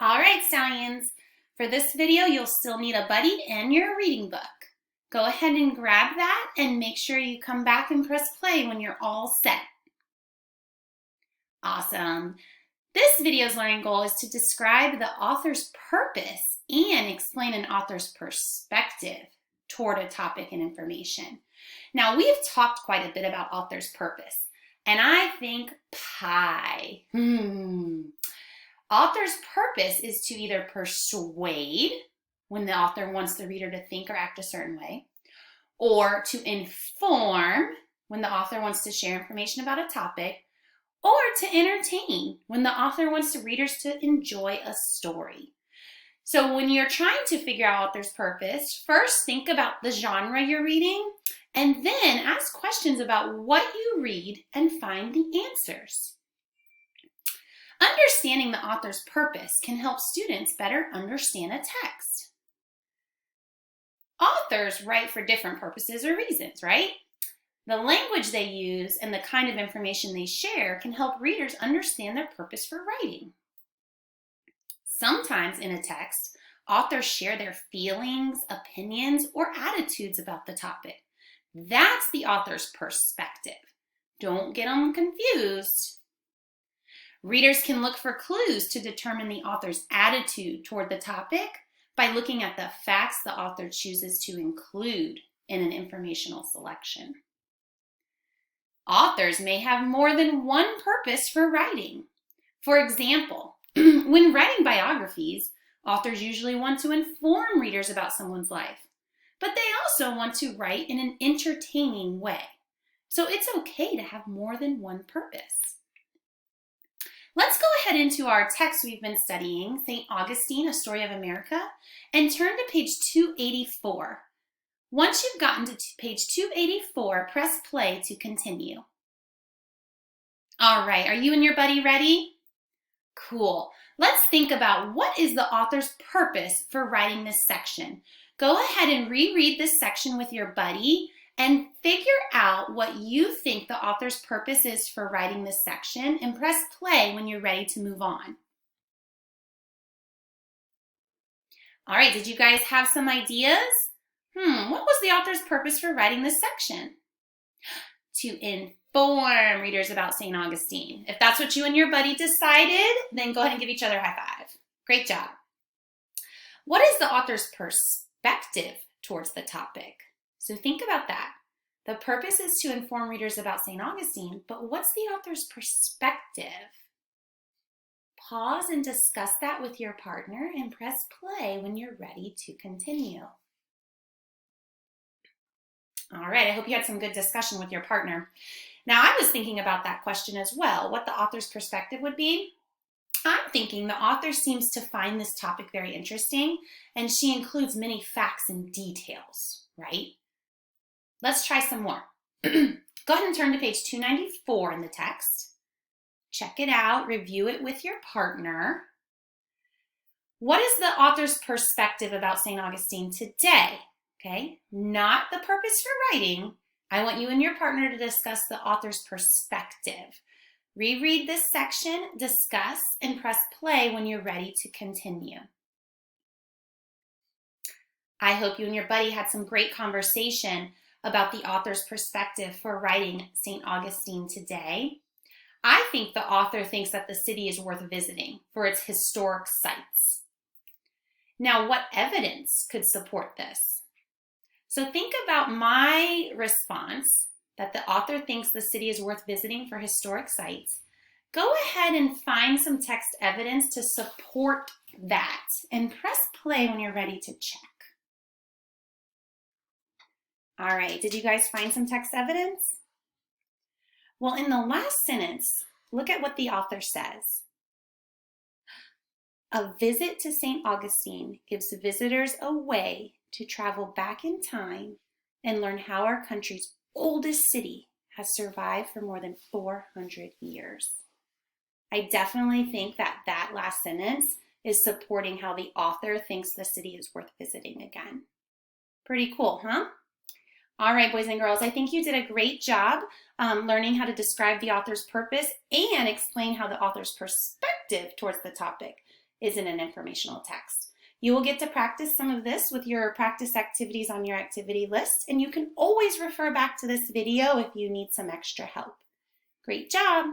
All right, Stallions. For this video, you'll still need a buddy and your reading book. Go ahead and grab that and make sure you come back and press play when you're all set. Awesome. This video's learning goal is to describe the author's purpose and explain an author's perspective toward a topic and information. Now, we've talked quite a bit about author's purpose, and I think pie. Author's purpose is to either persuade, when the author wants the reader to think or act a certain way, or to inform, when the author wants to share information about a topic, or to entertain, when the author wants the readers to enjoy a story. So when you're trying to figure out author's purpose, first think about the genre you're reading, and then ask questions about what you read and find the answers. Understanding the author's purpose can help students better understand a text. Authors write for different purposes or reasons, right? The language they use and the kind of information they share can help readers understand their purpose for writing. Sometimes in a text, authors share their feelings, opinions, or attitudes about the topic. That's the author's perspective. Don't get them confused. Readers can look for clues to determine the author's attitude toward the topic by looking at the facts the author chooses to include in an informational selection. Authors may have more than one purpose for writing. For example, when writing biographies, authors usually want to inform readers about someone's life, but they also want to write in an entertaining way. So it's okay to have more than one purpose. Let's go ahead into our text we've been studying, St. Augustine, A Story of America, and turn to page 284. Once you've gotten to page 284, press play to continue. All right, are you and your buddy ready? Cool. Let's think about what is the author's purpose for writing this section. Go ahead and reread this section with your buddy and figure out what you think the author's purpose is for writing this section, and press play when you're ready to move on. All right, did you guys have some ideas? What was the author's purpose for writing this section? To inform readers about St. Augustine. If that's what you and your buddy decided, then go ahead and give each other a high five. Great job. What is the author's perspective towards the topic? So think about that. The purpose is to inform readers about St. Augustine, but what's the author's perspective? Pause and discuss that with your partner and press play when you're ready to continue. All right, I hope you had some good discussion with your partner. Now, I was thinking about that question as well, what the author's perspective would be. I'm thinking the author seems to find this topic very interesting, and she includes many facts and details, right? Let's try some more. Go ahead and turn to page 294 in the text. Check it out, review it with your partner. What is the author's perspective about St. Augustine today? Okay, not the purpose for writing. I want you and your partner to discuss the author's perspective. Reread this section, discuss, and press play when you're ready to continue. I hope you and your buddy had some great conversation about the author's perspective for writing St. Augustine today. I think the author thinks that the city is worth visiting for its historic sites. Now, what evidence could support this? So think about my response that the author thinks the city is worth visiting for historic sites. Go ahead and find some text evidence to support that and press play when you're ready to check. All right, did you guys find some text evidence? Well, in the last sentence, look at what the author says. A visit to St. Augustine gives visitors a way to travel back in time and learn how our country's oldest city has survived for more than 400 years. I definitely think that that last sentence is supporting how the author thinks the city is worth visiting again. Pretty cool, huh? All right, boys and girls, I think you did a great job learning how to describe the author's purpose and explain how the author's perspective towards the topic isn't an informational text. You will get to practice some of this with your practice activities on your activity list, and you can always refer back to this video if you need some extra help. Great job!